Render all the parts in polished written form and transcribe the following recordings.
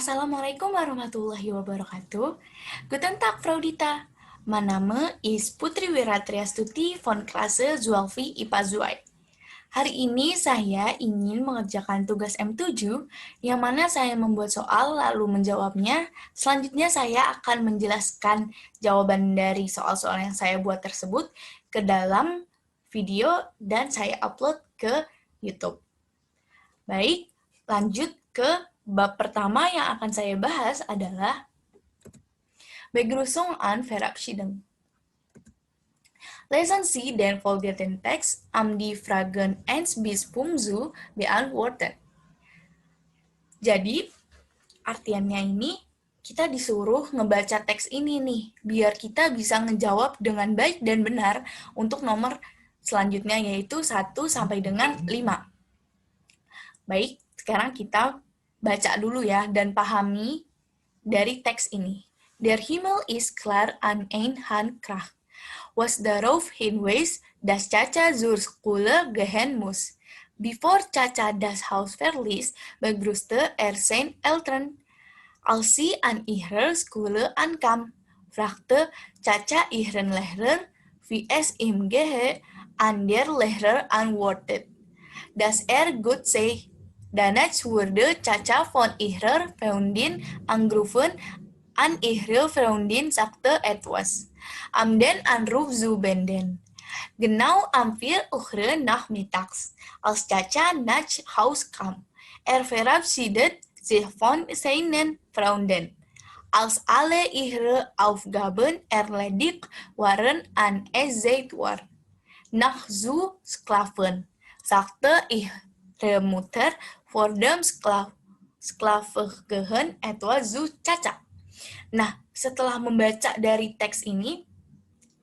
Assalamualaikum warahmatullahi wabarakatuh. Guten Tag, Frau Dita. Mein Name ist Putri Wiratriastuti von Klasse Zulfi IPA 2. Hari ini saya ingin mengerjakan tugas M7, yang mana saya membuat soal lalu menjawabnya. Selanjutnya saya akan menjelaskan jawaban dari soal-soal yang saya buat tersebut ke dalam video dan saya upload ke YouTube. Baik, lanjut ke bab pertama yang akan saya bahas adalah Begrüßung an Verabschiedung. Lesen Sie den folgenden Text die Fragen 1 bis 5 beantworten. Jadi, artiannya ini, kita disuruh ngebaca teks ini nih, biar kita bisa ngejawab dengan baik dan benar untuk nomor selanjutnya, yaitu 1 sampai dengan 5. Baik, sekarang kita baca dulu ya, dan pahami dari teks ini. Der Himmel ist klar an ein Handkrach, was darauf hinweist, dass Caca zur Schule gehen muss. Bevor Caca das Haus verließ, begrüßte seine Eltern. Als sie an ihrer Schule ankam, fragte Caca ihren Lehrer, wie es ihm gehe. An der Lehrer antwortet, dass gut sei. Danach wurde Caca von ihrer Freundin angerufen. An ihre Freundin sagte etwas. Den Anruf zu beenden. Genau am 4 Uhr nachmittags, als Caca nach Haus kam. Verabschiedet sich von seinen Freunden. Als alle ihre Aufgaben erledigt waren an es Zeit war, nach zu schlafen, sagte ihre Mutter vor dem Schlafengehen etwas zu Caca. Nah, setelah membaca dari teks ini,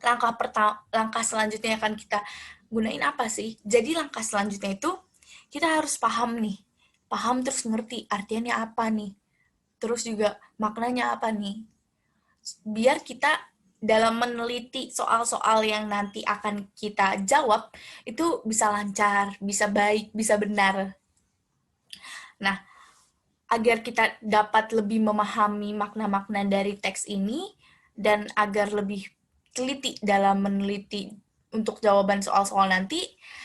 langkah selanjutnya yang akan kita gunain apa sih? Jadi langkah selanjutnya itu kita harus paham nih. Paham terus ngerti artiannya apa nih. Terus juga maknanya apa nih. Biar kita dalam meneliti soal-soal yang nanti akan kita jawab, itu bisa lancar, bisa baik, bisa benar. Nah, agar kita dapat lebih memahami makna-makna dari teks ini, dan agar lebih teliti dalam meneliti untuk jawaban soal-soal nanti,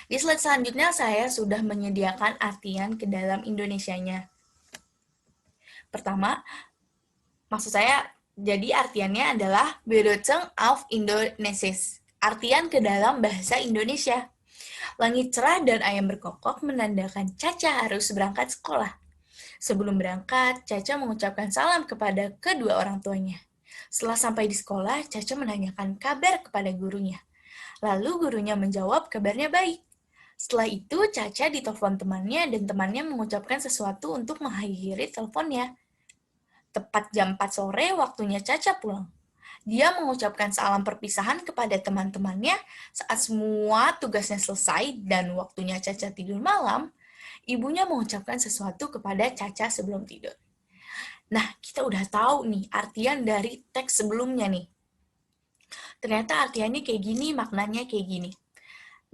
di slide selanjutnya saya sudah menyediakan artian ke dalam Indonesianya. Pertama, maksud saya, jadi artiannya adalah Bedotseng auf Indonesisch, artian ke dalam bahasa Indonesia. Langit cerah dan ayam berkokok menandakan Caca harus berangkat sekolah. Sebelum berangkat, Caca mengucapkan salam kepada kedua orang tuanya. Setelah sampai di sekolah, Caca menanyakan kabar kepada gurunya. Lalu gurunya menjawab kabarnya baik. Setelah itu, Caca ditelepon temannya dan temannya mengucapkan sesuatu untuk mengakhiri teleponnya. Tepat jam 4 sore, waktunya Caca pulang. Dia mengucapkan salam perpisahan kepada teman-temannya saat semua tugasnya selesai dan waktunya Caca tidur malam. Ibunya mengucapkan sesuatu kepada Caca sebelum tidur. Nah, kita udah tahu nih artian dari teks sebelumnya nih. Ternyata artiannya kayak gini, maknanya kayak gini.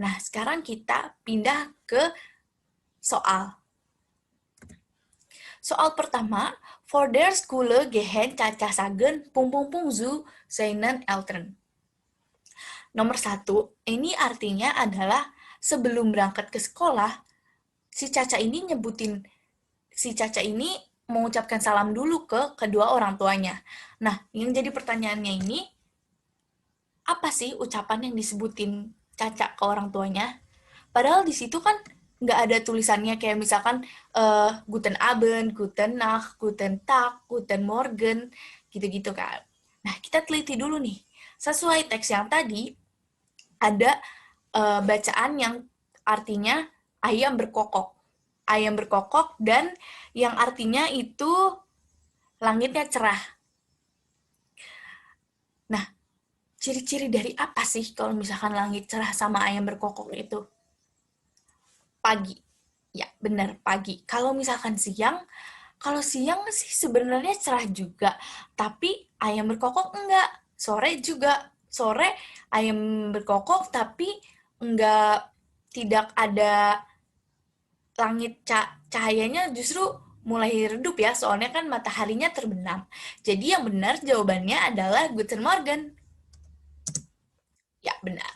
Nah, sekarang kita pindah ke soal. Soal pertama, for der Schule gehen Caca sagen zu seinen Eltern. Nomor 1, ini artinya adalah sebelum berangkat ke sekolah, si Caca ini mengucapkan salam dulu ke kedua orang tuanya. Nah, yang jadi pertanyaannya ini, apa sih ucapan yang disebutin Caca ke orang tuanya? Padahal di situ kan nggak ada tulisannya kayak misalkan Guten Abend, Guten Nacht, Guten Tag, Guten Morgen, gitu-gitu kan. Nah, kita teliti dulu nih. Sesuai teks yang tadi, ada bacaan yang artinya ayam berkokok. Ayam berkokok dan yang artinya itu langitnya cerah. Nah, ciri-ciri dari apa sih kalau misalkan langit cerah sama ayam berkokok itu? Pagi. Ya, benar, pagi. Kalau misalkan siang sih sebenarnya cerah juga, tapi ayam berkokok enggak. Sore juga. Sore ayam berkokok tapi tidak ada langit cahayanya justru mulai redup ya, soalnya kan mataharinya terbenam. Jadi yang benar jawabannya adalah Guten Morgen. Ya, benar.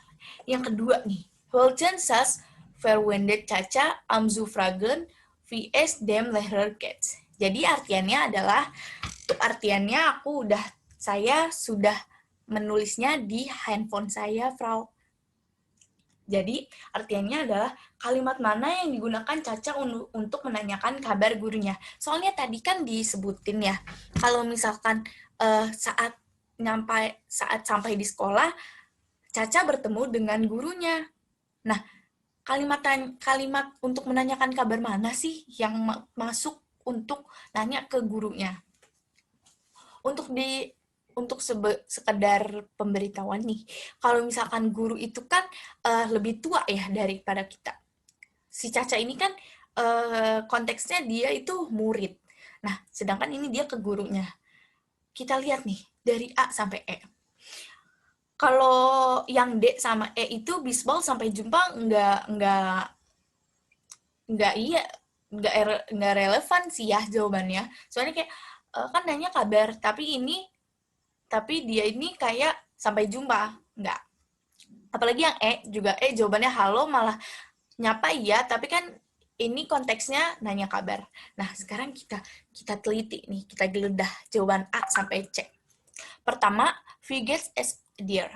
Yang kedua nih, welchen saß verwendet Caca am Zufragen vs dem Lehrerkets. Jadi artiannya adalah, saya sudah menulisnya di handphone saya, Frau. Jadi, artiannya adalah kalimat mana yang digunakan Caca untuk menanyakan kabar gurunya. Soalnya tadi kan disebutin ya, kalau misalkan saat sampai di sekolah, Caca bertemu dengan gurunya. Nah, kalimat untuk menanyakan kabar mana sih yang masuk untuk nanya ke gurunya? Untuk sekedar pemberitahuan nih, kalau misalkan guru itu kan lebih tua ya daripada kita. Si Caca ini kan konteksnya dia itu murid. Nah, sedangkan ini dia ke gurunya. Kita lihat nih, dari A sampai E. Kalau yang D sama E itu bisbal sampai jumpa nggak relevan sih ya jawabannya. Soalnya kayak kan nanya kabar, tapi dia ini kayak sampai jumpa, nggak. Apalagi yang E, juga E jawabannya halo, malah nyapa iya, tapi kan ini konteksnya nanya kabar. Nah, sekarang kita teliti nih, kita geledah jawaban A sampai C. Pertama, wie geht's es dir?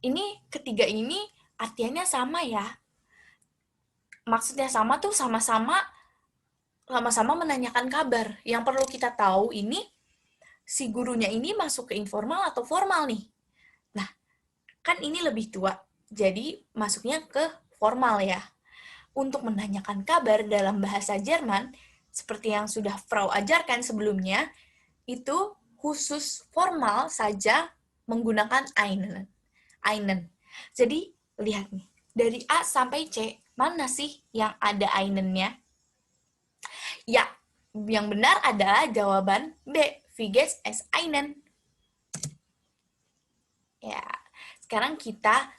Ini ketiga ini artiannya sama ya. Maksudnya sama tuh sama-sama menanyakan kabar. Yang perlu kita tahu ini, si gurunya ini masuk ke informal atau formal nih. Nah, kan ini lebih tua, jadi masuknya ke formal ya. Untuk menanyakan kabar dalam bahasa Jerman, seperti yang sudah Frau ajarkan sebelumnya, itu khusus formal saja menggunakan einen. Einen. Jadi, lihat nih, dari A sampai C, mana sih yang ada einennya? Ya, yang benar adalah jawaban B, wie geht's es einen. Ya, sekarang kita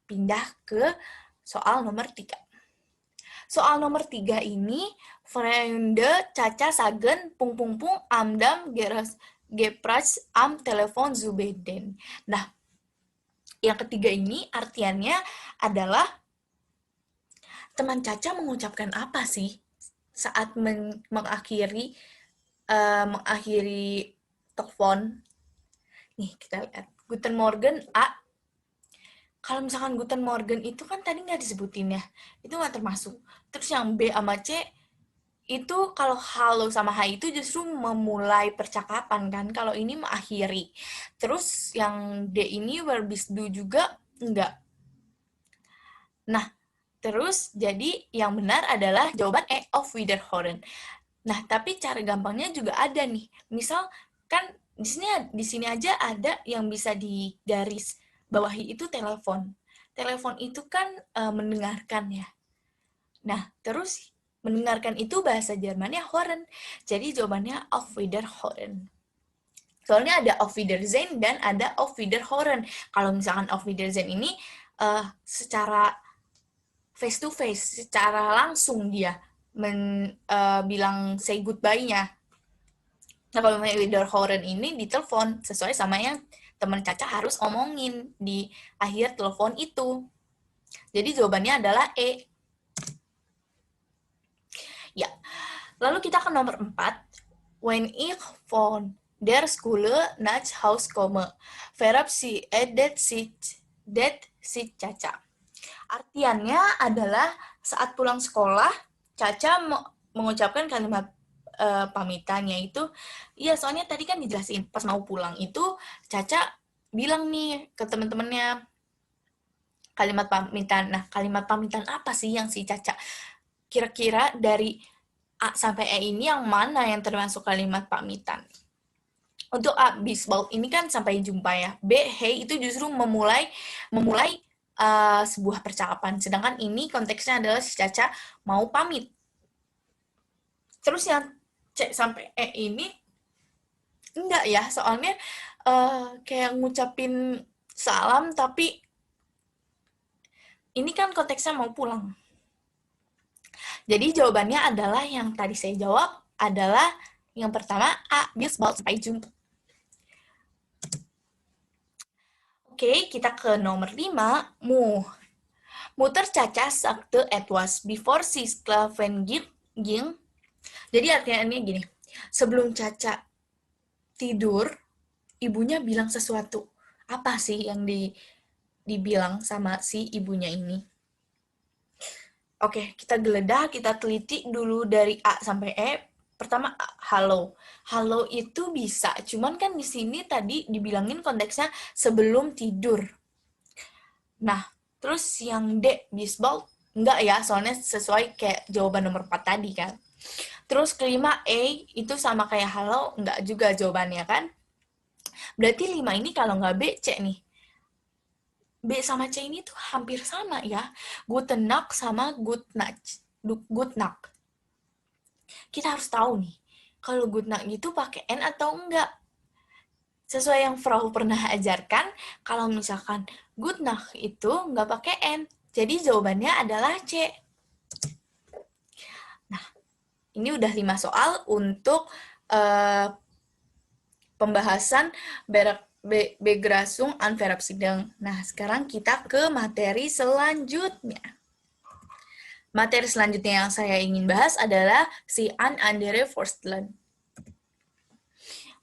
pindah ke soal nomor 3. Soal nomor 3 ini, Freunde Caca Sagen Amdam Gepras am Telepon Zubeden. Nah, yang ketiga ini artiannya adalah teman Caca mengucapkan apa sih saat mengakhiri telepon. Nih, kita lihat. Guten Morgen, A. Kalau misalkan Guten Morgen itu kan tadi nggak disebutin ya. Itu nggak termasuk. Terus yang B sama C, itu kalau halo sama hai itu justru memulai percakapan kan. Kalau ini mengakhiri. Terus yang D ini verbis du juga enggak. Nah, terus jadi yang benar adalah jawaban E, auf Wiederhören. Nah, tapi cara gampangnya juga ada nih. Misal kan di sini aja ada yang bisa digaris bawahi itu telepon. Telepon itu kan mendengarkan ya. Nah, terus mendengarkan itu bahasa Jermannya Hören. Jadi jawabannya auf Wiederhören. Soalnya ada auf Wiedersehen dan ada auf Wiederhören. Kalau misalkan auf Wiedersehen ini secara face to face, secara langsung dia bilang say goodbye-nya. Nah, kalau Wiederhören ini di telepon, sesuai sama yang teman Caca harus omongin di akhir telepon itu. Jadi jawabannya adalah E. Ya, lalu kita ke nomor 4. When ich von der Schule nach Haus komme, verabschiedet sich Caca. Artiannya adalah saat pulang sekolah, Caca mengucapkan kalimat pamitannya itu, iya soalnya tadi kan dijelasin, pas mau pulang itu Caca bilang nih ke teman-temannya kalimat pamitan. Nah, kalimat pamitan apa sih yang si Caca kira-kira dari A sampai E ini yang mana yang termasuk kalimat pamitan? Untuk A, bisbal ini kan sampai jumpa ya. B, hey itu justru memulai sebuah percakapan. Sedangkan ini konteksnya adalah si Caca mau pamit. Terus yang C sampai E ini enggak ya, soalnya kayak ngucapin salam tapi ini kan konteksnya mau pulang. Jadi jawabannya adalah yang tadi saya jawab adalah yang pertama A, baseball. Sampai jumpa. Oke, kita ke nomor 5, Mu. Mu tercaca sakte et was before si sklaven ging. Jadi artinya gini, sebelum Caca tidur, ibunya bilang sesuatu. Apa sih yang dibilang sama si ibunya ini? Oke, kita geledah, kita teliti dulu dari A sampai E. Pertama, halo. Halo itu bisa, cuman kan di sini tadi dibilangin konteksnya sebelum tidur. Nah, terus yang D, baseball, enggak ya, soalnya sesuai kayak jawaban nomor 4 tadi kan. Terus kelima, A, itu sama kayak halo, enggak juga jawabannya kan. Berarti 5 ini kalau nggak B, C nih. B sama C ini tuh hampir sama ya. Guten Nacht sama Good Nacht. Good Nacht. Kita harus tahu nih, kalau Good Nacht gitu pakai N atau enggak. Sesuai yang Frau pernah ajarkan, kalau misalkan Good Nacht itu nggak pakai N. Jadi jawabannya adalah C. Nah, ini udah 5 soal untuk pembahasan Begrasung Anverap Sidang. Nah, sekarang kita ke materi selanjutnya. Materi selanjutnya yang saya ingin bahas adalah si Andere Forstland.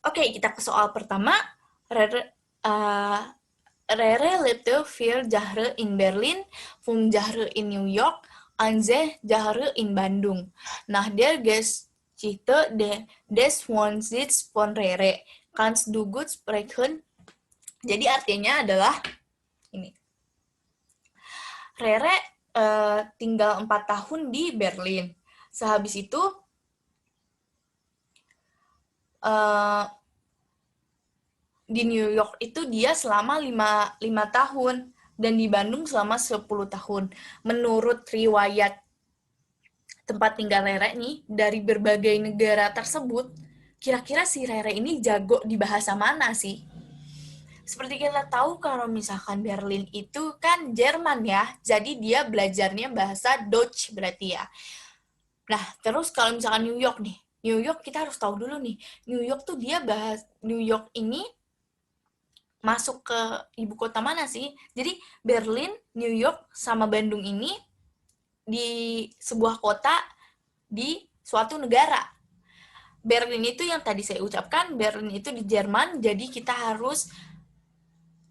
Oke, kita ke soal pertama. Rere lebte vier Jahre in Berlin, 5 Jahre in New York, 1 Jahre in Bandung. Nah, der Geschichte des Wohnsitz von Rere. Kannst du gut sprechen? Jadi artinya adalah ini. Rere tinggal 4 tahun di Berlin. Sehabis itu di New York itu dia selama 5 tahun dan di Bandung selama 10 tahun. Menurut riwayat tempat tinggal Rere nih, dari berbagai negara tersebut, kira-kira si Rere ini jago di bahasa mana sih? Seperti kita tahu kalau misalkan Berlin itu kan Jerman ya, jadi dia belajarnya bahasa Deutsch berarti ya. Nah, terus kalau misalkan New York nih, New York kita harus tahu dulu nih, New York tuh dia New York ini masuk ke ibu kota mana sih? Jadi Berlin, New York, sama Bandung ini di sebuah kota di suatu negara. Berlin itu yang tadi saya ucapkan, Berlin itu di Jerman, jadi kita harus,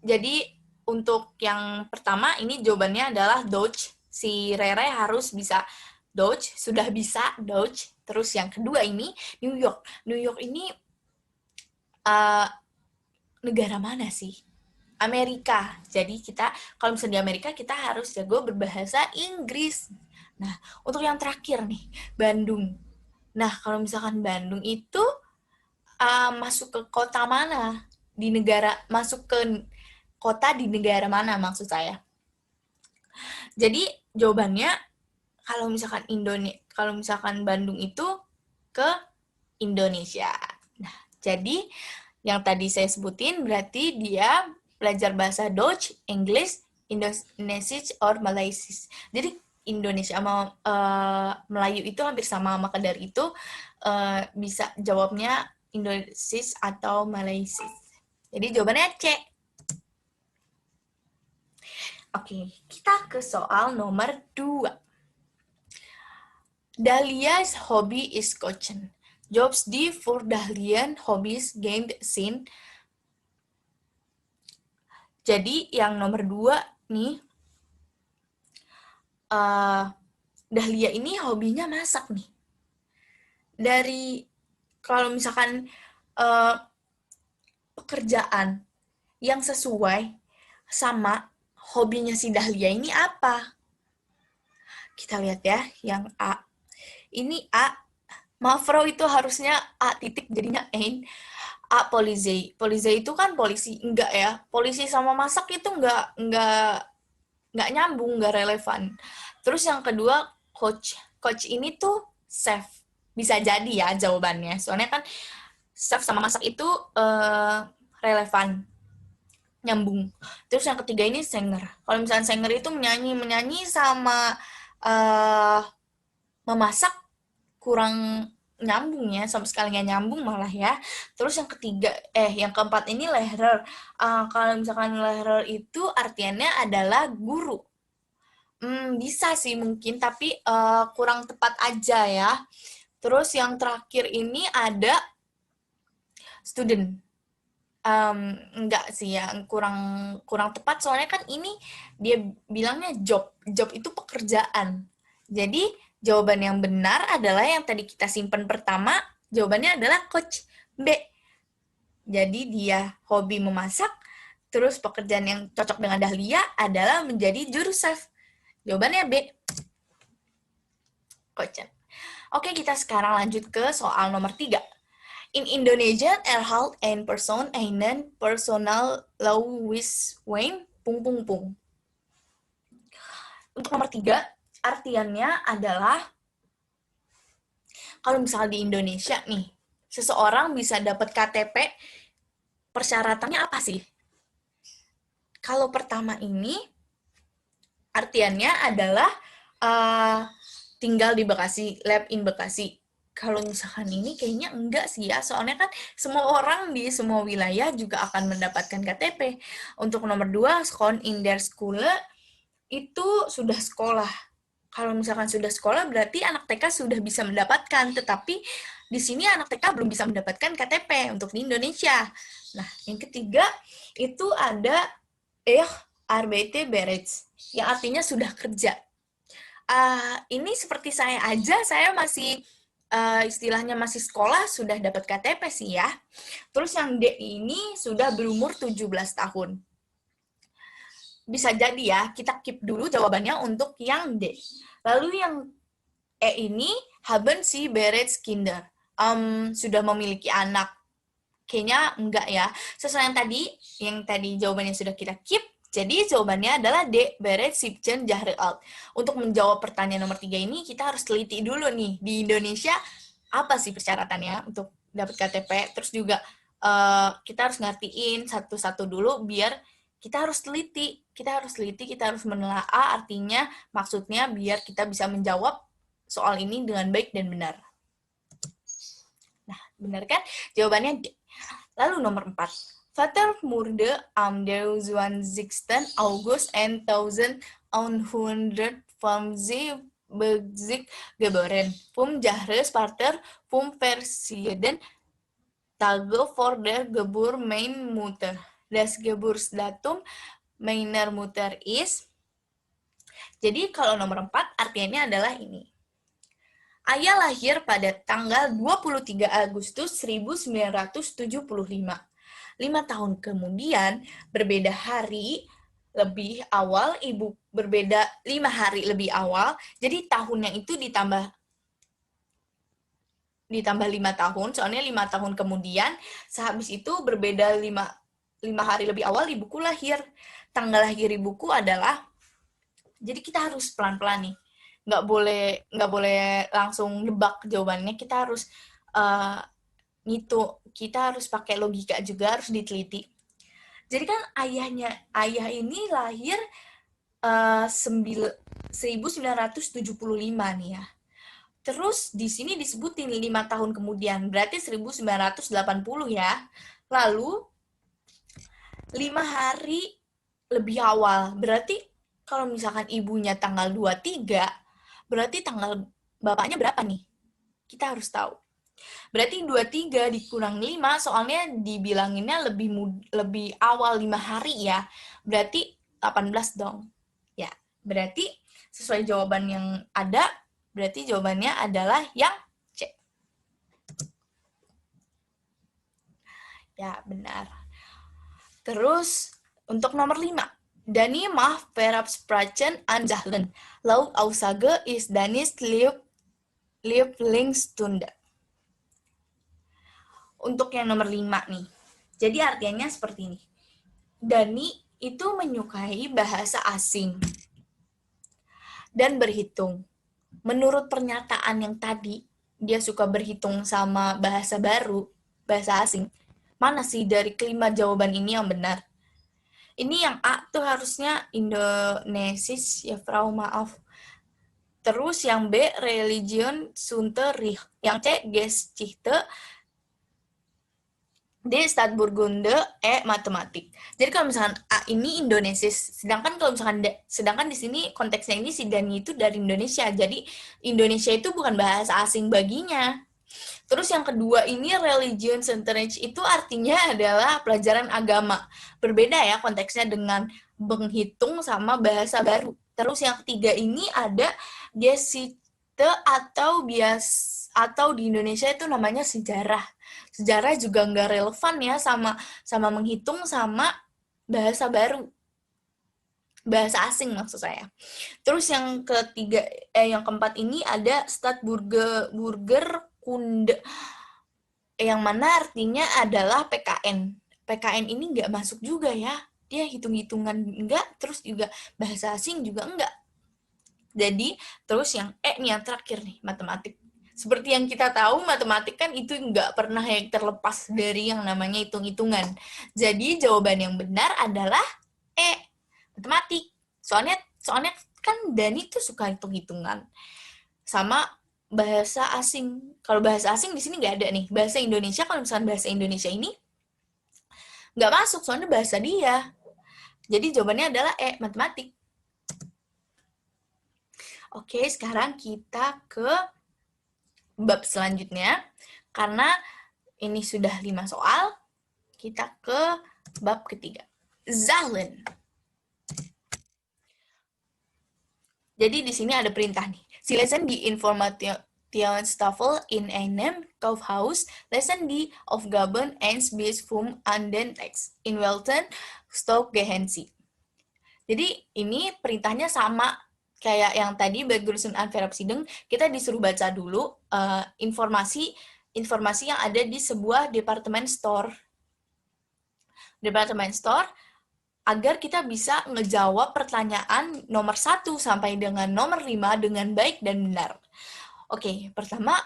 jadi untuk yang pertama ini jawabannya adalah Deutsch. Si Rere harus bisa Deutsch, sudah bisa Deutsch. Terus yang kedua ini New York. New York ini negara mana sih? Amerika. Jadi kita, kalau misalnya di Amerika, kita harus jago berbahasa Inggris. Nah, untuk yang terakhir nih, Bandung. Nah, kalau misalkan Bandung itu masuk ke kota mana? Masuk ke kota di negara mana maksud saya? Jadi jawabannya kalau misalkan Bandung itu ke Indonesia. Nah, jadi yang tadi saya sebutin berarti dia belajar bahasa Dutch, English, Indonesian, or Malaysia. Jadi Indonesia sama Melayu itu hampir sama, maka dari itu bisa jawabnya Indonesia atau Malaysia. Jadi jawabannya C. Oke, kita ke soal nomor 2. Dahlia's hobby is coaching. Jobs die voor Dahlian hobbies gained sin. Jadi yang nomor 2 nih, Dahlia ini hobinya masak nih. Dari kalau misalkan pekerjaan yang sesuai sama hobinya si Dahlia ini apa? Kita lihat ya, yang A. Ini A, maaf Frau, itu harusnya A titik jadinya Ein. A, polisi. Polisi itu kan polisi, enggak ya. Polisi sama masak itu enggak nyambung, enggak relevan. Terus yang kedua, coach. Coach ini tuh chef. Bisa jadi ya jawabannya. Soalnya kan chef sama masak itu relevan, nyambung. Terus yang ketiga ini singer. Kalau misalnya singer itu menyanyi sama memasak kurang nyambung ya, sama sekali nggak nyambung malah ya. Terus yang keempat ini learer. Kalau misalkan learer itu artiannya adalah guru. Bisa sih mungkin, tapi kurang tepat aja ya. Terus yang terakhir ini ada student. Enggak sih ya, kurang tepat soalnya kan ini dia bilangnya job. Job itu pekerjaan. Jadi jawaban yang benar adalah yang tadi kita simpan pertama, jawabannya adalah coach B. Jadi dia hobi memasak, terus pekerjaan yang cocok dengan Dahlia adalah menjadi juru chef. Jawabannya B. Coach. Oke, kita sekarang lanjut ke soal nomor 3. In Indonesia, erhalt een persoon einen personal law with Wayne pung. Untuk nomor 3, artiannya adalah kalau misalnya di Indonesia nih, seseorang bisa dapat KTP, persyaratannya apa sih? Kalau pertama ini, artiannya adalah tinggal di Bekasi, live in Bekasi. Kalau misalkan ini kayaknya enggak sih ya, soalnya kan semua orang di semua wilayah juga akan mendapatkan KTP. Untuk nomor 2, schoon in der Schule, itu sudah sekolah. Kalau misalkan sudah sekolah, berarti anak TK sudah bisa mendapatkan, tetapi di sini anak TK belum bisa mendapatkan KTP untuk di Indonesia. Nah, yang ketiga, itu ada arbeite bereits, yang artinya sudah kerja. Ini seperti saya aja, saya masih istilahnya masih sekolah, sudah dapat KTP sih ya. Terus yang D ini sudah berumur 17 tahun. Bisa jadi ya, kita keep dulu jawabannya untuk yang D. Lalu yang E ini, haben Sie bereits Kinder? Sudah memiliki anak. Kayaknya enggak ya. Sesuai yang tadi jawabannya sudah kita keep, jadi jawabannya adalah D, bereits 17 Jahre alt. Untuk menjawab pertanyaan nomor 3 ini, kita harus teliti dulu nih, di Indonesia apa sih persyaratannya untuk dapat KTP, terus juga kita harus ngertiin satu-satu dulu, biar kita harus teliti, kita harus menelaah artinya, maksudnya biar kita bisa menjawab soal ini dengan baik dan benar. Nah, benar kan? Jawabannya D. Lalu nomor 4. Vater wurde am 22. August 1950 geboren. Vom Jahresvater vom Versieden Tage vor der Geburt meiner Mutter. Das Geburtsdatum meiner Mutter ist. Jadi kalau nomor 4 artinya adalah ini. Ayah lahir pada tanggal 23 Agustus 1975. 5 tahun kemudian, berbeda hari lebih awal, ibu berbeda 5 hari lebih awal, jadi tahunnya itu ditambah 5 tahun, soalnya 5 tahun kemudian, sehabis itu berbeda 5 hari lebih awal, ibuku lahir. Tanggal lahir ibuku adalah, jadi kita harus pelan-pelan nih, nggak boleh langsung nebak jawabannya, kita harus kita harus pakai logika juga, harus diteliti. Jadi kan ayah ini lahir 1975 nih ya. Terus di sini disebutin 5 tahun kemudian, berarti 1980 ya. Lalu 5 hari lebih awal, berarti kalau misalkan ibunya tanggal 23, berarti tanggal bapaknya berapa nih? Kita harus tahu. Berarti 23 dikurang 5, soalnya dibilanginnya lebih awal 5 hari ya. Berarti 18 dong. Ya, berarti sesuai jawaban yang ada, berarti jawabannya adalah yang C. Ya, benar. Terus, untuk nomor 5. Dani mah verabsprachen an Zahlen. Laut Aussage ist Danis Lieblingsstunde. Untuk yang nomor 5 nih. Jadi artinya seperti ini. Dani itu menyukai bahasa asing dan berhitung. Menurut pernyataan yang tadi, dia suka berhitung sama bahasa baru, bahasa asing. Mana sih dari kelima jawaban ini yang benar? Ini yang A tuh harusnya Indonesis, ya Frau, maaf. Terus yang B, Religionsunterricht. Yang C, Geschichte. D, Stadtburgunde. E, Matematik. Jadi kalau misalkan A ini Indonesia, sedangkan kalau misalkan sedangkan di sini konteksnya ini si Dani itu dari Indonesia. Jadi Indonesia itu bukan bahasa asing baginya. Terus yang kedua ini Religionsunterricht itu artinya adalah pelajaran agama. Berbeda ya konteksnya dengan menghitung sama bahasa baru. Terus yang ketiga ini ada Geschichte atau di Indonesia itu namanya sejarah. Sejarah juga nggak relevan ya sama menghitung sama bahasa baru. Bahasa asing maksud saya. Terus yang yang keempat ini ada Stadtburgerkunde, yang mana artinya adalah PKN. PKN ini nggak masuk juga ya. Dia hitung-hitungan enggak, terus juga bahasa asing juga enggak. Jadi, terus yang E nih, yang terakhir nih, matematik. Seperti yang kita tahu, matematik kan itu nggak pernah yang terlepas dari yang namanya hitung-hitungan. Jadi, jawaban yang benar adalah E, matematik. Soalnya kan Dani tuh suka hitung-hitungan. Sama bahasa asing. Kalau bahasa asing di sini nggak ada nih. Bahasa Indonesia, kalau misalnya bahasa Indonesia ini nggak masuk, soalnya bahasa dia. Jadi jawabannya adalah E, matematik. Oke, sekarang kita ke bab selanjutnya. Karena ini sudah 5 soal, kita ke bab ketiga. Zahlen. Jadi di sini ada perintah nih. Sie lesen die Informationstafel in einem Kaufhaus, lesen die Aufgaben 1 bis 5 an den Text. In welchen Stock gehen Sie? Jadi ini perintahnya sama kayak yang tadi Begrüßen an Verabschiedung, kita disuruh baca dulu informasi yang ada di sebuah department store. Department store agar kita bisa ngejawab pertanyaan nomor 1 sampai dengan nomor 5 dengan baik dan benar. Oke, pertama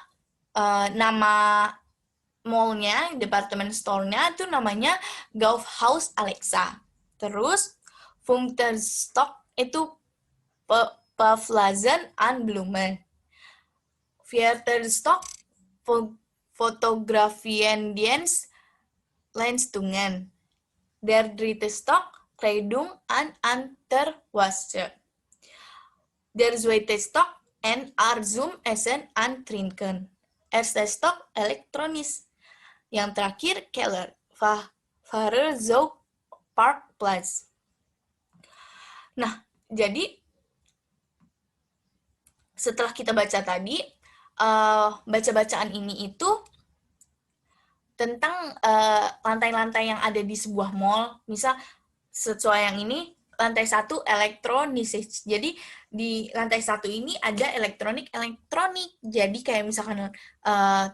nama mall-nya, department store-nya itu namanya Kaufhaus Alexa. Terus Funkterstock itu Pavlazen an Blumen. Vierterstock Fotografiendienst Leistungen. Der dritte Stock Kleidung an Unterwäsche. Der zweite Stock NR zum Essen an Trinken. Erster Stock Elektronis. Yang terakhir Keller. Fahrer Zoo Parkplatz. Nah, jadi setelah kita baca tadi, baca-bacaan ini itu tentang lantai-lantai yang ada di sebuah mall. Misal, sesuai yang ini, lantai 1 elektronik. Jadi, di lantai 1 ini ada elektronik. Jadi, kayak misalkan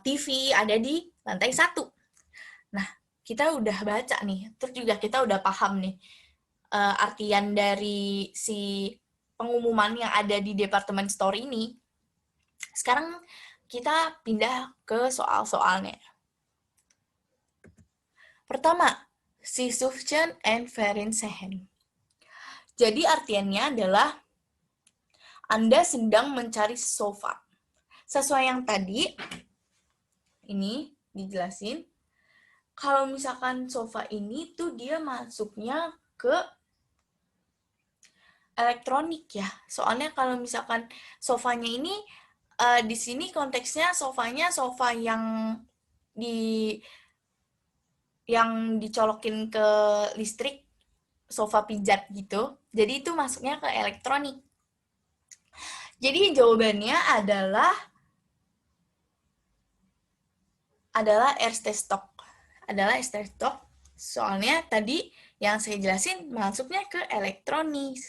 TV ada di lantai 1. Nah, kita udah baca nih. Terus juga kita udah paham nih artian dari si pengumuman yang ada di department store ini. Sekarang kita pindah ke soal-soalnya. Pertama, Sie suchen ein Fernseher. Jadi artiannya adalah Anda sedang mencari sofa. Sesuai yang tadi, ini dijelasin. Kalau misalkan sofa ini tuh dia masuknya ke elektronik ya. Soalnya kalau misalkan sofanya ini di sini konteksnya sofanya sofa yang dicolokin ke listrik, sofa pijat gitu. Jadi itu masuknya ke elektronik. Jadi jawabannya adalah erste Stock. Adalah erste Stock. Soalnya tadi yang saya jelasin masuknya ke elektronik.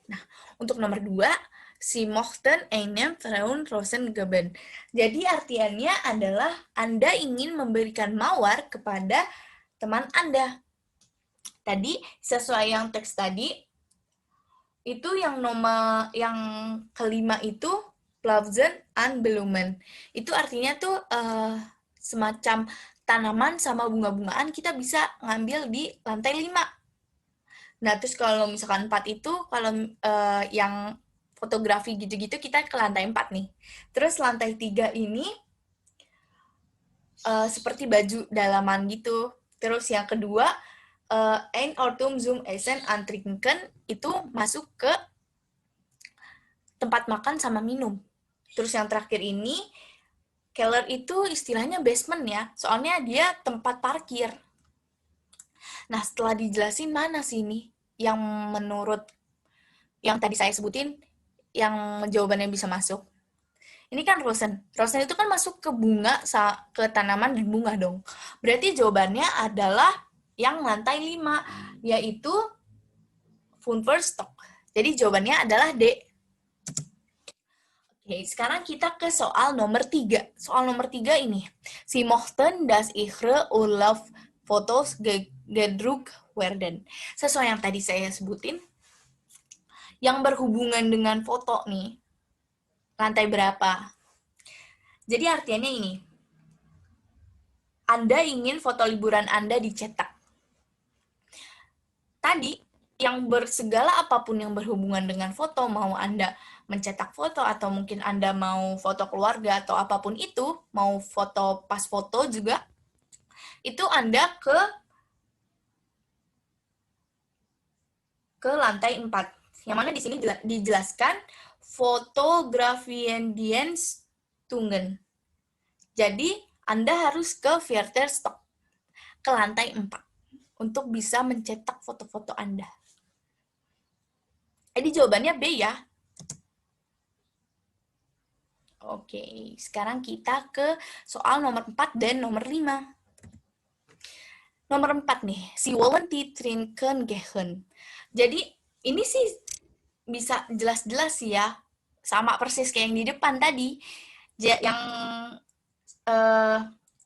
Nah, untuk nomor 2, Sie mochten einem Frauen Rosen geben. Jadi artiannya adalah Anda ingin memberikan mawar kepada teman Anda. Tadi sesuai yang teks tadi, itu yang kelima itu Pflanzen an Blumen. Itu artinya tuh semacam tanaman sama bunga-bungaan kita bisa ngambil di lantai 5. Nah, terus kalau misalkan 4 itu, kalau yang fotografi gitu-gitu kita ke lantai 4 nih. Terus lantai 3 ini seperti baju dalaman gitu. Terus yang kedua, Ein Ortum Zum Essen Antrinken itu masuk ke tempat makan sama minum. Terus yang terakhir ini, Keller itu istilahnya basement ya, soalnya dia tempat parkir. Nah, setelah dijelasin mana sih ini yang menurut yang tadi saya sebutin, yang jawabannya bisa masuk? Ini kan Rosen. Rosen itu kan masuk ke bunga, ke tanaman dan bunga dong. Berarti jawabannya adalah yang lantai 5, yaitu Funverstock. Jadi jawabannya adalah D. Oke, sekarang kita ke soal nomor 3. Soal nomor 3 ini. Sie mochten das ihre Urlaubsfotos gedruckt werden. Sesuai yang tadi saya sebutin, yang berhubungan dengan foto nih, lantai berapa? Jadi artinya ini, Anda ingin foto liburan Anda dicetak. Tadi, yang segala apapun yang berhubungan dengan foto, mau Anda mencetak foto, atau mungkin Anda mau foto keluarga, atau apapun itu, mau foto pas foto juga, itu Anda ke lantai 4. Yang mana di sini dijelaskan Fotografiendienstungen. Jadi, Anda harus ke Vierterstock, ke lantai 4, untuk bisa mencetak foto-foto Anda. Jadi jawabannya B ya. Oke, sekarang kita ke soal nomor 4 dan nomor 5. Nomor 4 nih, si wollen die trinken gehen. Jadi, ini sih bisa jelas-jelas sih ya. Sama persis kayak yang di depan tadi. Yang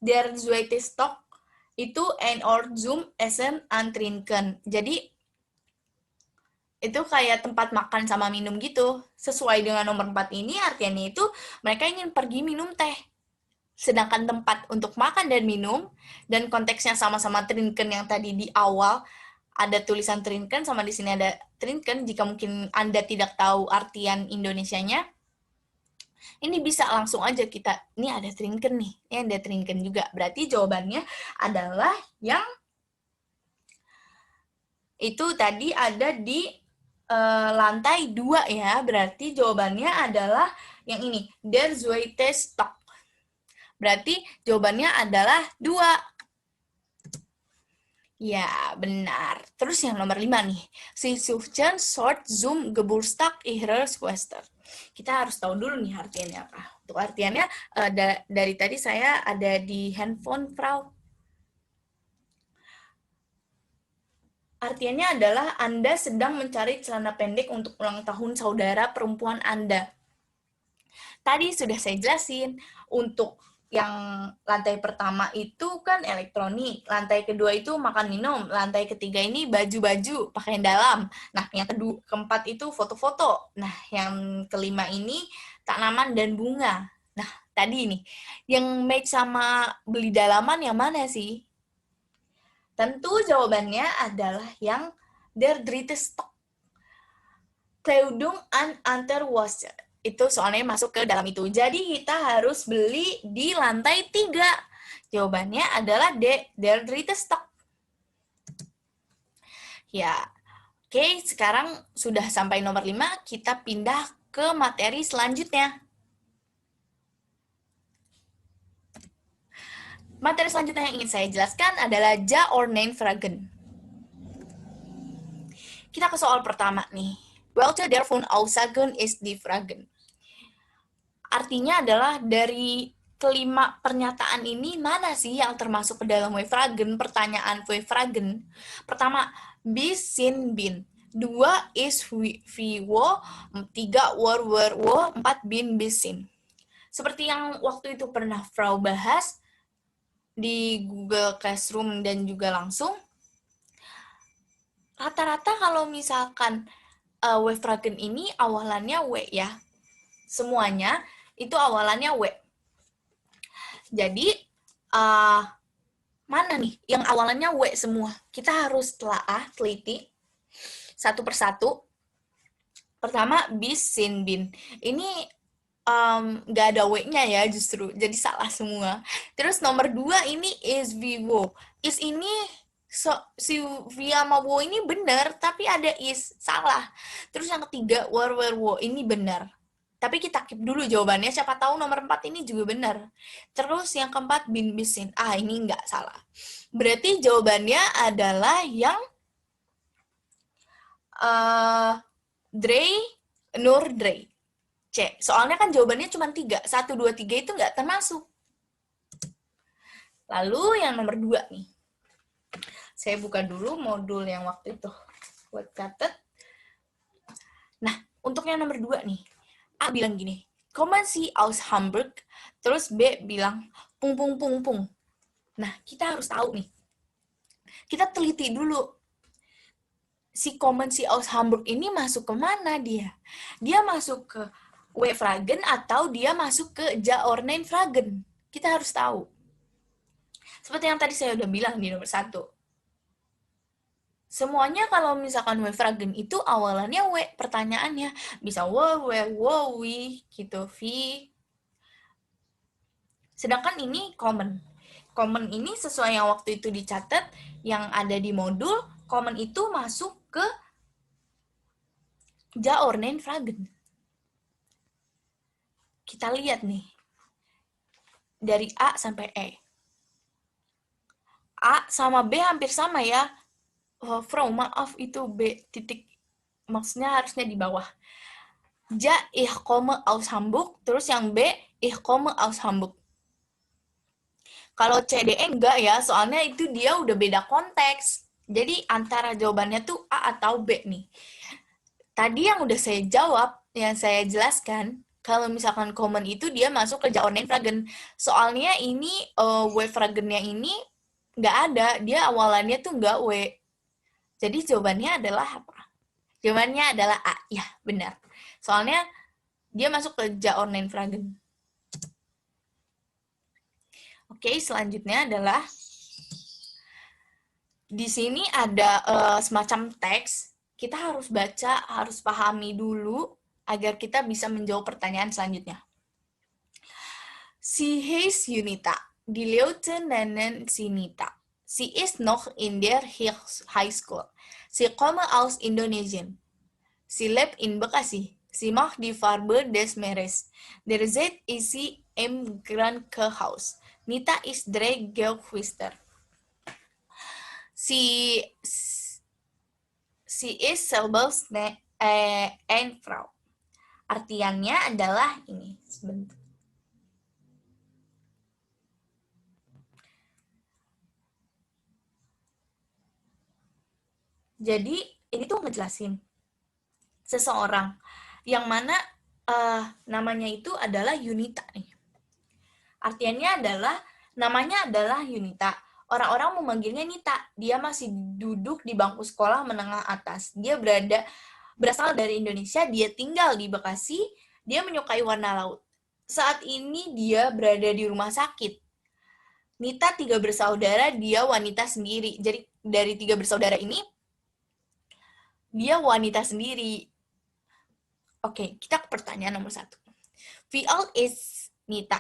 der zweite Stock itu ein Ort zum Essen antrinken. Jadi, itu kayak tempat makan sama minum gitu. Sesuai dengan nomor 4 ini, artinya itu mereka ingin pergi minum teh. Sedangkan tempat untuk makan dan minum, dan konteksnya sama-sama trinken yang tadi di awal, ada tulisan trinken, sama di sini ada trinken, jika mungkin Anda tidak tahu artian Indonesianya, ini bisa langsung aja kita, ini ada trinken nih, ini ada trinken juga. Berarti jawabannya adalah yang itu tadi ada di lantai 2 ya, berarti jawabannya adalah yang ini, der zweite Stock. Berarti jawabannya adalah 2. Ya, benar. Terus yang nomor 5 nih. Sie suchen short zum Geburtstag ihrer Schwester. Kita harus tahu dulu nih artiannya apa. Untuk artiannya, dari tadi saya ada di handphone, Frau. Artiannya adalah Anda sedang mencari celana pendek untuk ulang tahun saudara perempuan Anda. Tadi sudah saya jelasin, untuk yang lantai pertama itu kan elektronik, lantai kedua itu makan minum, lantai ketiga ini baju-baju, pakaian dalam. Nah, yang keempat itu foto-foto. Nah, yang kelima ini tanaman dan bunga. Nah, tadi nih, yang match sama beli dalaman yang mana sih? Tentu jawabannya adalah yang der dritte Stock. Kleidung an Unterwasser. Itu soalnya masuk ke dalam itu. Jadi kita harus beli di lantai 3. Jawabannya adalah D, der dritte Stock. Ya, oke, sekarang sudah sampai nomor 5, kita pindah ke materi selanjutnya. Materi selanjutnya yang ingin saya jelaskan adalah Ja or Nein Fragen. Kita ke soal pertama nih. Welche davon Aussagen ist die Fragen? Artinya adalah dari kelima pernyataan ini, mana sih yang termasuk ke dalam Fragen, pertanyaan Fragen? Pertama, bis, sin, bin. 2, is, vi, wo. 3, wor, wo. 4, bin, bis, sin. Seperti yang waktu itu pernah Frau bahas di Google Classroom dan juga langsung, rata-rata kalau misalkan Fragen ini awalannya W ya. Semuanya itu awalannya W. Jadi, mana nih yang awalannya W semua? Kita harus teliti. Satu persatu. Pertama, bis, sin, bin. Ini nggak ada W-nya ya justru, jadi salah semua. Terus nomor 2 ini is Vivo. Is ini si via sama wo ini benar, tapi ada is salah. Terus yang ketiga where wo ini benar. Tapi kita keep dulu jawabannya, siapa tahu nomor 4 ini juga benar. Terus yang keempat bin bisin. Ini nggak salah. Berarti jawabannya adalah yang Dre, Nur Dre. C. Soalnya kan jawabannya cuma 3. 1, 2, 3 itu nggak termasuk. Lalu yang nomor 2 nih. Saya buka dulu modul yang waktu itu buat catat. Nah, untuk yang nomor 2 nih. A bilang gini, kommen Sie aus Hamburg. Terus B bilang, pung, pung, pung, pung. Nah, kita harus tahu nih. Kita teliti dulu. Si kommen Sie aus Hamburg ini masuk ke mana dia? Dia masuk ke W-Fragen atau dia masuk ke Ja-Ornane-Fragen? Kita harus tahu. Seperti yang tadi saya udah bilang di nomor 1. Semuanya kalau misalkan W-Fragen itu awalannya W, pertanyaannya. Bisa wo, wi, gitu, vi. Sedangkan ini common. Common ini sesuai yang waktu itu dicatat, yang ada di modul, common itu masuk ke Ja-Ornane-Fragen. Kita lihat nih. Dari A sampai E. A sama B hampir sama ya. Frau, maaf itu B titik. Maksudnya harusnya di bawah. Ja, ich komme aus Hamburg. Terus yang B, ich komme aus Hamburg. Kalau CDE enggak ya, soalnya itu dia udah beda konteks. Jadi antara jawabannya tuh A atau B nih. Tadi yang udah saya jawab, yang saya jelaskan, kalau misalkan common itu dia masuk ke Ja-Ornane-Fragen. Soalnya ini W-Fragennya ini nggak ada, dia awalannya tuh nggak W. Jadi jawabannya adalah apa? Jawabannya adalah A. Ya, benar. Soalnya dia masuk ke Ja-Ornane-Fragen. Oke, selanjutnya adalah di sini ada semacam teks. Kita harus baca, harus pahami dulu agar kita bisa menjawab pertanyaan selanjutnya. Sie heißt Junita. Die Leute nennen sie Nita. Sie ist noch in der High School. Sie kommt aus Indonesien. Sie lebt in Bekasi. Sie macht die Farbe des Meeres. Derzeit ist sie im Krankenhaus. Nita ist 3 Geschwister. Sie is selbst eine Frau. Artiannya adalah ini. Sebentar. Jadi ini tuh ngejelasin seseorang yang mana namanya itu adalah Yunita nih. Artiannya adalah namanya adalah Yunita. Orang-orang memanggilnya Nita. Dia masih duduk di bangku sekolah menengah atas. Dia berasal dari Indonesia, dia tinggal di Bekasi, dia menyukai warna laut. Saat ini dia berada di rumah sakit. Nita 3 bersaudara, dia wanita sendiri. Jadi dari 3 bersaudara ini, dia wanita sendiri. Oke, kita ke pertanyaan nomor 1. Wie alt is Nita?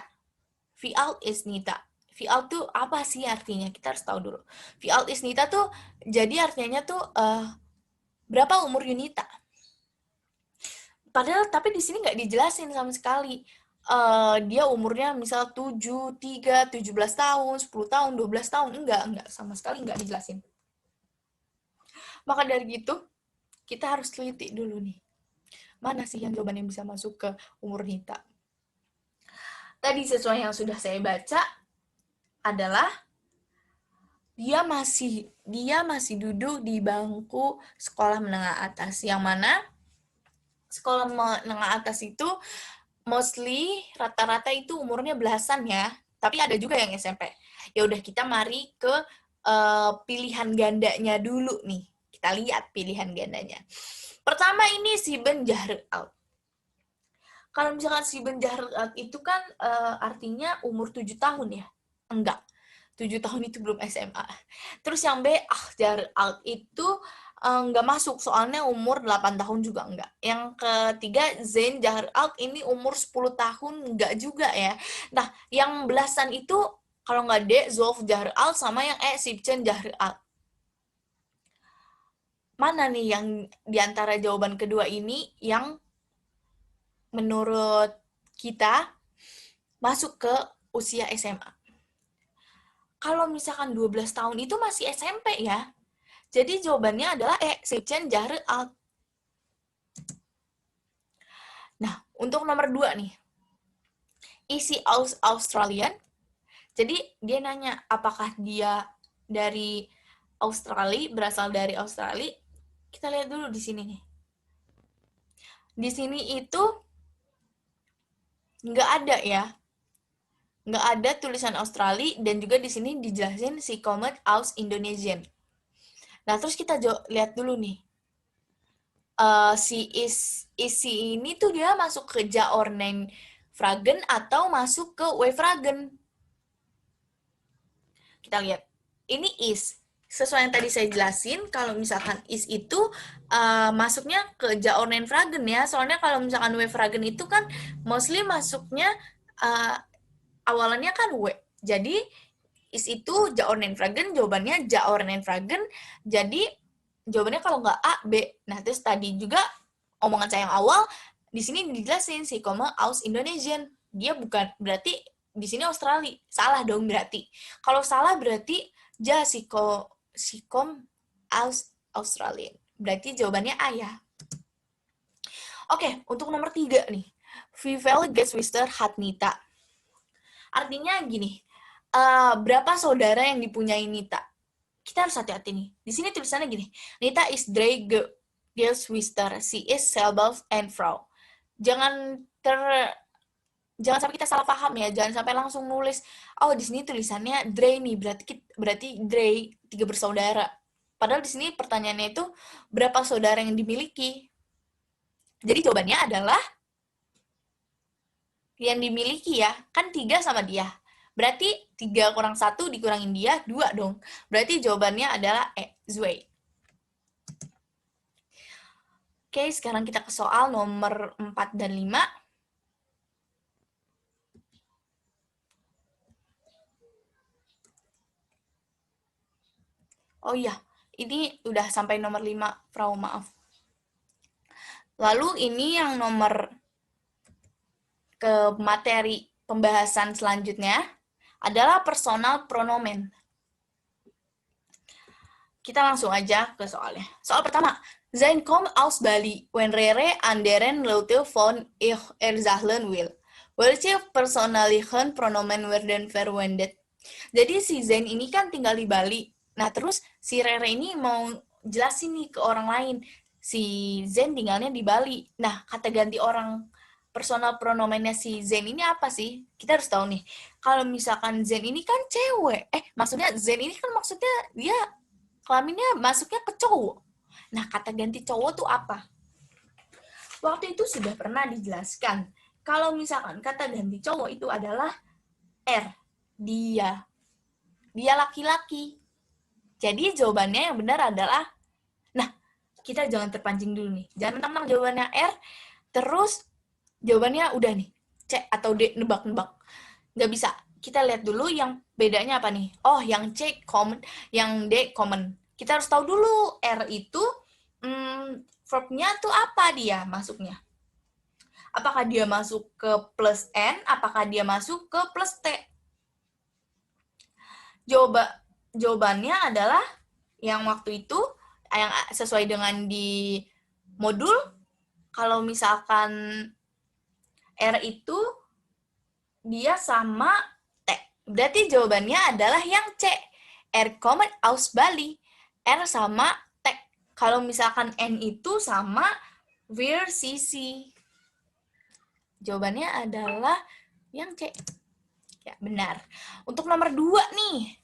Wie alt is Nita? Wie alt tuh apa sih artinya? Kita harus tahu dulu. Wie alt is Nita tuh, jadi artinya tuh berapa umur Yunita? Padahal tapi di sini nggak dijelasin sama sekali. Dia umurnya misal 7, 3, 17 tahun, 10 tahun, 12 tahun. Enggak, sama sekali nggak dijelasin. Maka dari itu, kita harus teliti dulu nih. Mana sih yang jawaban yang bisa masuk ke umur Nita? Tadi sesuai yang sudah saya baca adalah dia masih duduk di bangku sekolah menengah atas, yang mana sekolah menengah atas itu mostly rata-rata itu umurnya belasan ya, tapi ada juga yang SMP. Ya udah, kita mari ke pilihan gandanya dulu nih. Kita lihat pilihan gandanya. Pertama ini Sieben Jahre alt. Kalau misalkan Sieben Jahre alt itu kan artinya umur 7 tahun ya? Enggak. 7 tahun itu belum SMA. Terus yang B, Jahre alt itu nggak masuk, soalnya umur 8 tahun juga enggak. Yang ketiga, Zain Jahralk ini umur 10 tahun, enggak juga ya. Nah, yang belasan itu, kalau nggak D, Zulf Jahralk, sama yang E, Sibchen Jahralk. Mana nih yang diantara jawaban kedua ini yang menurut kita masuk ke usia SMA? Kalau misalkan 12 tahun itu masih SMP ya. Jadi jawabannya adalah E, Sibchen Jahralk. Nah, untuk nomor 2 nih. Isi Australian. Jadi dia nanya apakah dia dari Australia, berasal dari Australia. Kita lihat dulu di sini nih. Di sini itu nggak ada ya. Nggak ada tulisan Australia, dan juga di sini dijelasin si Comet aus Indonesian. Nah, terus kita lihat dulu nih. Si isi ini tuh dia masuk ke Jaornen Fragen atau masuk ke Wevragen. Kita lihat. Ini is. Sesuai yang tadi saya jelasin, kalau misalkan is itu masuknya ke Jaornen Fragen ya. Soalnya kalau misalkan Wevragen itu kan mostly masuknya awalannya kan W. Jadi is itu Jaornen Fragen, jawabannya Jaornen Fragen. Jadi jawabannya kalau nggak A, B. Nah, terus tadi juga omongan saya yang awal, di sini dijelasin si koma aus Indonesian. Dia bukan, berarti di sini Australia. Salah dong berarti. Kalau salah berarti ja si kom aus Australian. Berarti jawabannya A ya. Oke, untuk nomor 3 nih. Vivel Geswister hat Nita. Artinya gini, berapa saudara yang dipunyai Nita? Kita harus hati-hati nih. Di sini tulisannya gini, Nita is drei Geschwister, she is selber and Frau. Jangan sampai kita salah paham ya, jangan sampai langsung nulis, oh di sini tulisannya drei nih, berarti drei 3 bersaudara. Padahal di sini pertanyaannya itu berapa saudara yang dimiliki. Jadi jawabannya adalah yang dimiliki ya, kan 3 sama dia. Berarti 3 kurang 1 dikurangin dia, 2 dong. Berarti jawabannya adalah E, Zwei. Oke, sekarang kita ke soal nomor 4 dan 5. Oh iya, ini udah sampai nomor 5, Frau, maaf. Lalu ini yang nomor ke materi pembahasan selanjutnya adalah personal pronomen. Kita langsung aja ke soalnya. Soal pertama, Sein kommt aus Bali, when Rere anderen Leute von ich erzählen will. Welche personalichen Pronomen werden verwendet? Jadi si Zain ini kan tinggal di Bali. Nah, terus si Rere ini mau jelasin nih ke orang lain. Si Zain tinggalnya di Bali. Nah, kata ganti orang personal pronomennya si Zain ini apa sih? Kita harus tahu nih. Kalau misalkan Zain ini kan cewek. Maksudnya Zain ini kan maksudnya dia kelaminnya masuknya ke cowok. Nah, kata ganti cowok tuh apa? Waktu itu sudah pernah dijelaskan. Kalau misalkan kata ganti cowok itu adalah R, dia. Dia laki-laki. Jadi jawabannya yang benar adalah, nah, kita jangan terpancing dulu nih. Jangan mentang-mentang jawabannya R, terus jawabannya udah nih, C atau D, nebak-nebak. Nggak bisa. Kita lihat dulu yang bedanya apa nih. Oh, yang C common, yang D common. Kita harus tahu dulu R itu verb-nya tuh apa dia masuknya. Apakah dia masuk ke plus N, apakah dia masuk ke plus T. Jawabannya adalah yang waktu itu, yang sesuai dengan di modul, kalau misalkan R itu dia sama T. Berarti jawabannya adalah yang C. R kommt aus Bali. R sama T. Kalau misalkan N itu sama wir sisi. Jawabannya adalah yang C. Ya, benar. Untuk nomor 2 nih.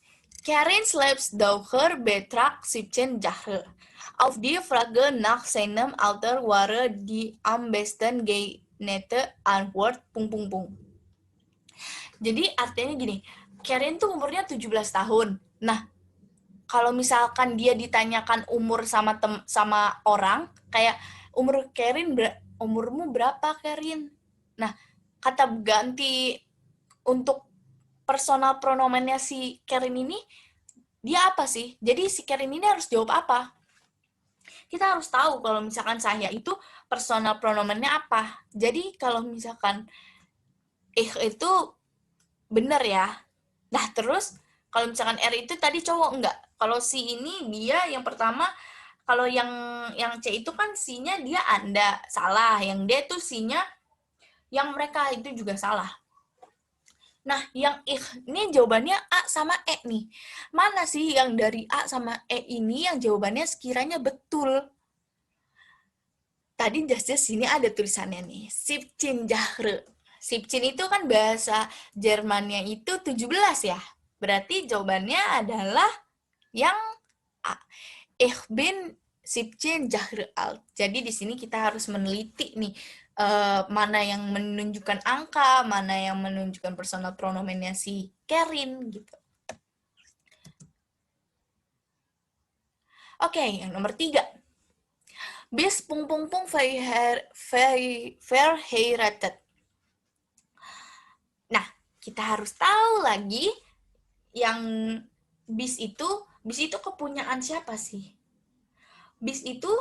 Karin Lebensdauer Betrag 17 Jahre. Auf die Frage nach seinem Alter war die am besten genannte Antwort ... Jadi artinya gini, Karin tuh umurnya 17 tahun. Nah, kalau misalkan dia ditanyakan umur sama orang, kayak umurmu berapa, Kerin? Nah, kata ganti untuk personal pronomennya si Kerin ini, dia apa sih? Jadi si Kerin ini harus jawab apa? Kita harus tahu kalau misalkan saya itu personal pronomennya apa. Jadi kalau misalkan itu benar ya. Nah, terus kalau misalkan R itu tadi cowok enggak. Kalau si ini dia yang pertama, kalau yang C itu kan si-nya dia Anda, salah. Yang D itu si-nya yang mereka, itu juga salah. Nah, yang ini jawabannya A sama E nih. Mana sih yang dari A sama E ini yang jawabannya sekiranya betul? Tadi just sini ada tulisannya nih, 17 Jahre. 17 itu kan bahasa Jermannya itu 17 ya. Berarti jawabannya adalah yang A. Ich bin 17 Jahre alt. Jadi di sini kita harus meneliti nih mana yang menunjukkan angka, mana yang menunjukkan personal pronomennya si Kerin gitu. Oke, yang nomor 3. Bis ... verheiratet. Nah, kita harus tahu lagi yang bis itu kepunyaan siapa sih? Bis itu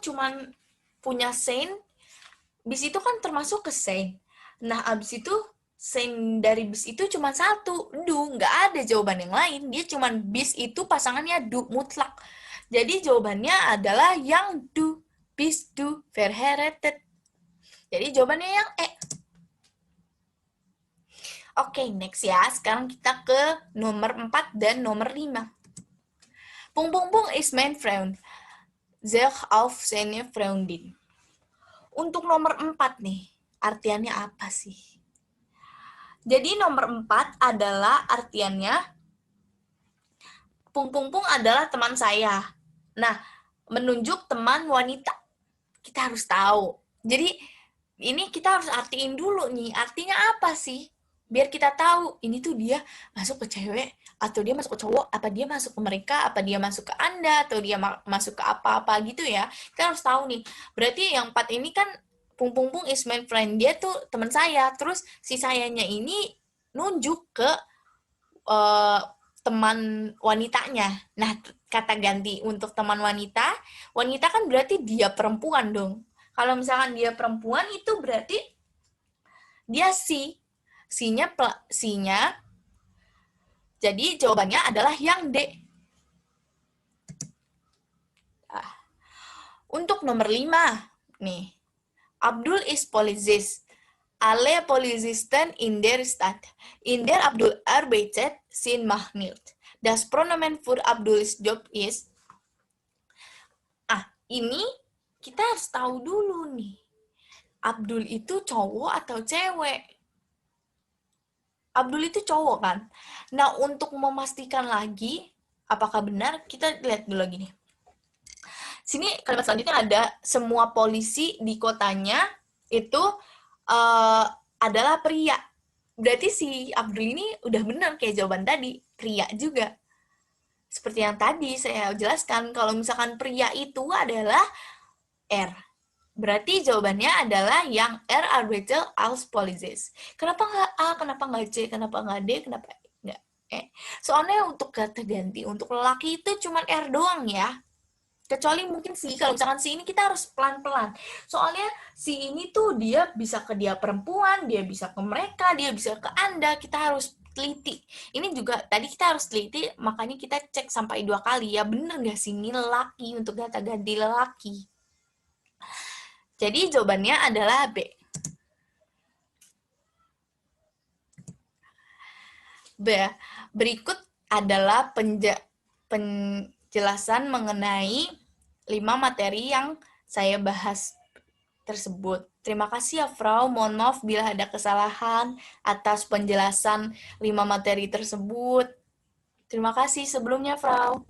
cuman punya Saint. Bis itu kan termasuk ke Saint. Nah, abis itu Saint dari bis itu cuma satu, Du, nggak ada jawaban yang lain. Dia cuma bis itu pasangannya Du, mutlak. Jadi jawabannya adalah yang Du, bis Du verheiratet. Jadi jawabannya yang E. Oke, next ya. Sekarang kita ke nomor 4 dan nomor 5. Pung ist mein Freund. Sich auf seine Freundin. Untuk nomor 4 nih, artiannya apa sih? Jadi nomor 4 adalah artiannya, Pung adalah teman saya. Nah, menunjuk teman wanita. Kita harus tahu. Jadi, ini kita harus artiin dulu nih, artinya apa sih? Biar kita tahu, ini tuh dia masuk ke cewek, atau dia masuk ke cowok, apa dia masuk ke mereka, apa dia masuk ke Anda, atau dia masuk ke apa-apa gitu ya. Kita harus tahu nih. Berarti yang 4 ini kan, Pung is my friend. Dia tuh teman saya. Terus si sayanya ini nunjuk ke teman wanitanya. Nah, kata ganti untuk teman wanita kan berarti dia perempuan dong. Kalau misalkan dia perempuan itu berarti dia sinya jadi jawabannya adalah yang D. Untuk nomor 5 nih, Abdul is Polizist. Alle Polizisten in der Stadt. In der Abdul arbeitet sind Mahmild. Das Pronomen für Abdul's Job is. Ini kita harus tahu dulu nih. Abdul itu cowok atau cewek? Abdul itu cowok kan? Nah, untuk memastikan lagi apakah benar, kita lihat dulu lagi nih. Sini kalimat selanjutnya ada, semua polisi di kotanya itu adalah pria. Berarti si Abdul ini udah benar kayak jawaban tadi, pria juga. Seperti yang tadi saya jelaskan, kalau misalkan pria itu adalah R. Berarti jawabannya adalah yang R arbeitet als Polizist. Kenapa nggak A, kenapa nggak C, kenapa nggak D, kenapa nggak E? Soalnya untuk kata ganti, untuk lelaki itu cuma R doang ya. Kecuali mungkin si, kalau misalkan si ini kita harus pelan-pelan. Soalnya si ini tuh dia bisa ke dia perempuan, dia bisa ke mereka, dia bisa ke Anda, kita harus teliti. Ini juga tadi kita harus teliti, makanya kita cek sampai 2 kali ya, bener nggak sih ini lelaki untuk kata ganti lelaki. Jadi jawabannya adalah B. Berikut adalah penjelasan mengenai 5 materi yang saya bahas tersebut. Terima kasih ya, Frau. Mohon maaf bila ada kesalahan atas penjelasan 5 materi tersebut. Terima kasih sebelumnya, Frau.